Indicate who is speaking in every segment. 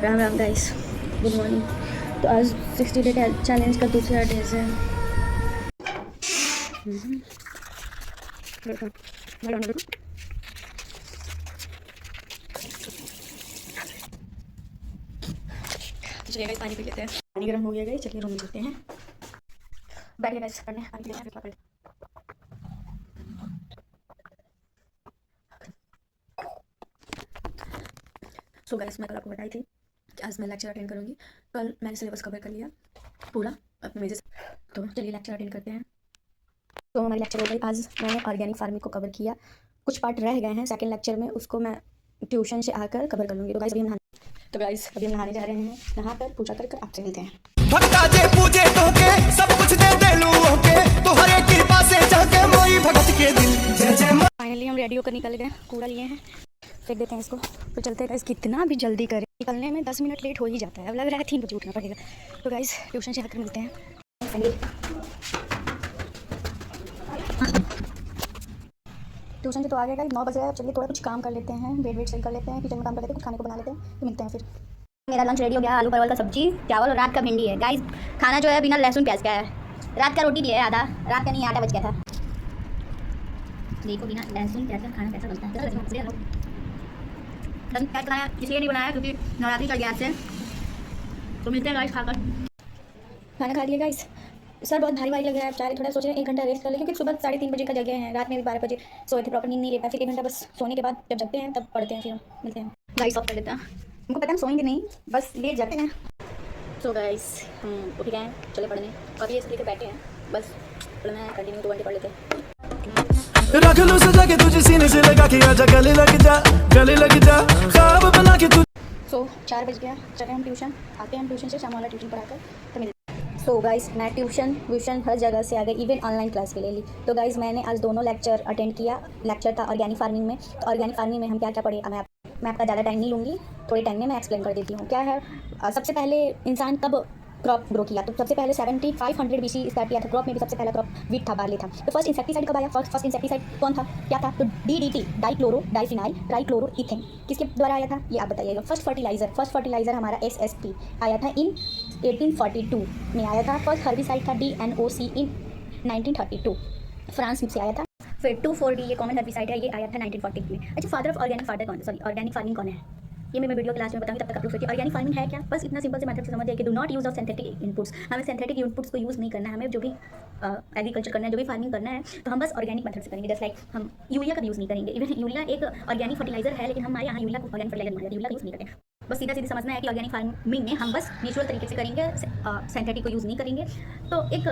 Speaker 1: Ram Ram guys, good morning. तो आज 60 day challenge का दूसरा डेज है। चलिए गाइस, पानी पी लेते हैं। पानी गर्म हो गया गाइस, चलिए रूम में चलते हैं। बैठिए गाइस, पढ़ने पानी पी लेते हैं, फिर पढ़ते हैं। सो गाइस, मैं कल आपको बताई थी कि आज मैं लेक्चर अटेंड करूँगी। कल मैंने सिलेबस कवर कर लिया पूरा अपने मेजे से। तो चलिए लेक्चर अटेंड करते हैं। तो हमारी लेक्चर हो गई। आज मैंने ऑर्गेनिक फार्मिंग को कवर किया। कुछ पार्ट रह गए हैं सेकंड लेक्चर में, उसको मैं ट्यूशन से आकर कवर कर लूँगी। तो गाइस अभी हम नहाने जा रहे हैं। नहाकर पूजा कर आपसे मिलते हैं।
Speaker 2: भक्ता जे पूजे तोके सब कुछ दे देलू होके तोहरे कृपा से जाके मोई भगत के दिल जय जय।
Speaker 1: फाइनली हम रेडियो कर निकल गए, कूड़ा लिए हैं, फेंक देते हैं इसको। तो चलते हैं गाइस, कितना भी जल्दी करें, निकलने में 10 मिनट लेट हो ही जाता है। अब लग रहा है 3 बजे उठना पड़ेगा। तो गाइस ट्यूशन से आकर मिलते हैं। ट्यूशन से तो आ गया गाइस, 9 बज रहा है। चलिए थोड़ा कुछ काम कर लेते हैं, बेड सही कर लेते हैं, किचन में काम कर लेते हैं, कुछ खाने को बना लेते हैं, तो मिलते हैं फिर।
Speaker 3: मेरा लंच रेडी हो गया। आलू परवल का सब्जी, चावल और रात का भिंडी है। गाइस खाना जो है बिना लहसुन प्याज का है। रात का रोटी भी है आधा, रात का नहीं 8 बज गया था। देखो बिना लहसुन प्याज का खाना कैसा बनता है। लहसुन प्याज खाना इसलिए नहीं बनाया क्योंकि नवरात्रि चल गया आज से। तो मिलते हैं गाइस खाकर।
Speaker 1: खाना खा लिया गाइस, सर बहुत भारी लग रहा है। चाहे थोड़ा सोच रहे हैं 1 घंटा रेस्ट कर ले, क्योंकि सुबह 3:30 बजे का जगह है। रात में भी 12 बजे सोए थे, प्रॉपर नींद नहीं ले पाए। फिर 1 घंटा बस सोने के बाद जब जगते हैं तब पढ़ते हैं, फिर हम मिलते हैं। गाइस ऑफ कर देते हैं, हमको पता है हम सोएंगे नहीं, बस लेट जाते हैं। सो गाइस हम उठ गए हैं, चले पढ़ने। अभी इसलिए तो बैठे हैं, बस पढ़ना है कंटिन्यू। 2 घंटे पढ़ लेते हैं।
Speaker 2: रख लो सजा के तुझे सीने से लगा के आजा गले लग जा ख्वाब बना के तू।
Speaker 1: सो 4 बज गया, चले हम ट्यूशन। आते हैं हम ट्यूशन से, शाम वाला ट्यूशन पढ़ाकर तो मिलते हैं। सो गाइस मैं ट्यूशन हर जगह से आ गई, इवन ऑनलाइन क्लास भी ले ली। तो गाइस मैंने आज दोनों लेक्चर अटेंड किया। लेक्चर था ऑर्गेनिक फार्मिंग में। तो ऑर्गेनिक फार्मिंग में हम क्या क्या पढ़े, मैं आपका ज़्यादा टाइम नहीं लूँगी, थोड़े टाइम में मैं एक्सप्लेन कर देती हूँ। क्या है, सबसे पहले इंसान कब क्रॉप ग्रो किया? तो सबसे पहले 7500 BC स्टार्ट किया था। क्रॉप में भी सबसे पहला क्रॉप वीट था, बार्ली था। तो फर्स्ट इंसेक्टिसाइड कब आया? फर्स्ट इंसेक्टिसाइड कौन था, क्या था? तो DDT, डाइक्लोरो डाइफिनाइल ट्राइक्लोरोइथेन। किसके द्वारा आया था, ये आप बताइएगा। फर्स्ट फर्टिलाइजर हमारा SSP आया था इन 1842 में आया था। फर्स्ट हर्बिसाइड था DNOC इन 1932, फ्रांस से आया था। फिर 2,4-D ये कॉमन हर्बिसाइड है, ये आया था 1940 में। अच्छा, फादर ऑफ ऑर्गेनिक फार्मिंग कौन है, ये मैं वीडियो क्लास में बताऊंगी, तब तक आप लोग सोचिए ऑर्गेनिक फार्मिंग है क्या। बस इतना सिंपल से मेथड से समझ जाए कि do not use of synthetic inputs. हमें सिंथेटिक इनपुट्स को यूज़ नहीं करना है। हमें जो भी एग्रीकल्चर करना है, जो भी फार्मिंग करना है, तो हम बस ऑर्गेनिक मेथड से करेंगे। जैसे लाइक हम यूरिया का यूज़ नहीं करेंगे। इवन यूरिया एक ऑर्गेनिक फर्टिलाइजर है, लेकिन हमारे यहाँ यूरिया को ऑर्गेनिक फर्टिलाइजर माना जाता है, यूरिया का यूज़ नहीं करते। बस सीधा सीधा समझना है कि ऑर्गेनिक फार्मिंग में हम बस नेचुरल तरीके से करेंगे, सिंथेटिक को यूज़ नहीं करेंगे। तो एक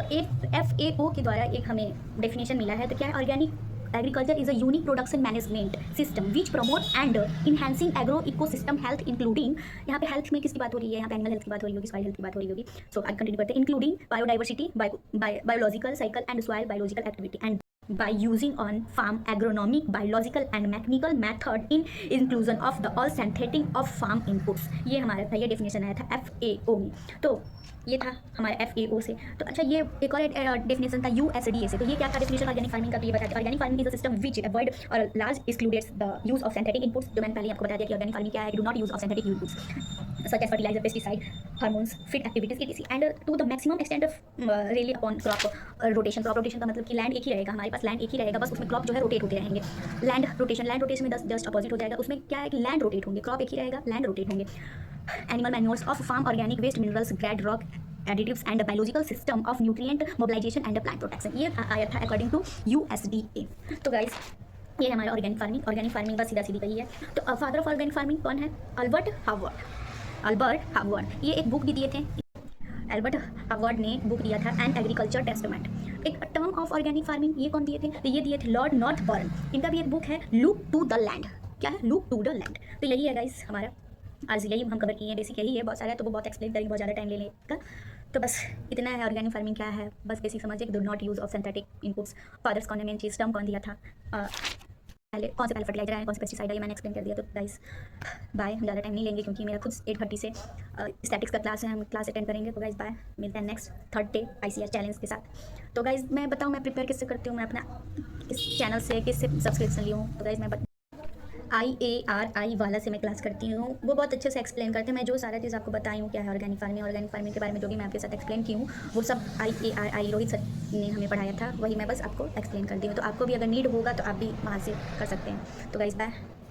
Speaker 1: FAO के द्वारा एक हमें डेफिनेशन मिला है। तो क्या है, organic agriculture is a unique production management system which promote and enhancing agro ecosystem health including, यहाँ पे हेल्थ में किसकी बात हो रही है, यहाँ पे एनिमल हेल्थ की बात हो रही होगी, सॉइल हेल्थ की बात हो रही होगी। सो आज कंटिन्यू करते हैं। Including biodiversity, biological cycle and soil biological activity and by using on farm agronomic, biological and mechanical method in inclusion of the all synthetic of farm inputs। ये हमारा था, ये डेफिनेशन आया था FAO में। तो ये था हमारे FAO से। तो अच्छा, ये एक और डेफिनेशन था USDA से। तो ये क्या था डेफिनेशन ऑर्गेनिक फार्मिंग का, तो ये बताते हैं organic farming is a system which avoid or large excludes the use of synthetic inputs. जो मैंने पहले आपको बता दिया कि ऑर्गेनिक फार्मिंग क्या है, do not use of synthetic inputs such as fertilizer, pesticide, hormones, feed activities etc. and to the maximum extent of really upon crop rotation। crop rotation का मतलब कि लैंड एक ही रहेगा, हमारे पास लैंड एक ही रहेगा, बस उसमें क्रॉप जो है रोटेट होते रहेंगे। लैंड रोटेशन में जस्ट अपोजिट हो जाएगा। उसमें क्या है कि लैंड रोटेट होंगे, क्रॉप एक ही रहेगा, लैंड रोटेट होंगे। Animal manures of farm, organic waste, minerals, grade rock additives and biological system of nutrient mobilization and plant protection. ये आया था अकॉर्डिंग टू USDA। तो गाइस ये हमारा ऑर्गेनिक फार्मिंग बस सीधा सीधी कही है। तो फादर ऑफ ऑर्गेनिक फार्मिंग कौन है? Albert Howard. ये एक बुक भी दिए थे। अल्बर्ट हावर्ड ने बुक दिया था एन एग्रीकल्चर टेस्टमेंट। एक टर्म ऑफ ऑर्गेनिक फार्मिंग, ये कौन दिए थे? तो ये दिए थे लॉर्ड नॉर्थबर्न। इनका भी एक बुक है, लुक टू द लैंड। क्या है? Look to the land. तो यही है गाइस हमारा, आज यही हम कवर किए हैं। बेसिक यही है, बहुत सारा है तो वो बहुत एक्सप्लेन करेंगे, बहुत ज़्यादा टाइम लेने का। तो बस इतना है। ऑर्गेनिक फार्मिंग क्या है, बस बेसिक समझिए कि do not use of synthetic inputs. Fathers कौन है, मेन चीज़, टर्म कौन दिया था, पहले कौन से पहले फर्टिलाइजर है, कौन से पेस्टिसाइड है, ये मैंने एक्सप्लेन कर दिया। तो गाइस बाय, हम ज़्यादा टाइम नहीं लेंगे क्योंकि मेरा खुद 8:30 से स्टैटिक्स का क्लास है, हम क्लास अटेंड करेंगे। तो गाइस बाय, मिलते हैं next 3rd day ICS challenge के साथ। तो गाइस मैं बताऊँ मैं प्रिपेयर किससे करती हूँ, मैं अपना इस चैनल से किससे सब्सक्रिप्शन ली हूँ। तो गाइस मैं IARI वाला से मैं क्लास करती हूँ। वो बहुत अच्छे से एक्सप्लेन करते हैं। मैं जो सारा चीज़ आपको बताई हूँ, क्या है ऑर्गेनिक फार्मिंग के बारे में जो भी मैं आपके साथ एक्सप्लेन की हूँ, वो सब IARI रोहित सर ने हमें पढ़ाया था, वही मैं बस आपको एक्सप्लेन कर दी हूँ। तो आपको भी अगर नीड होगा तो आप भी वहाँ से कर सकते हैं। तो गाइस बाय।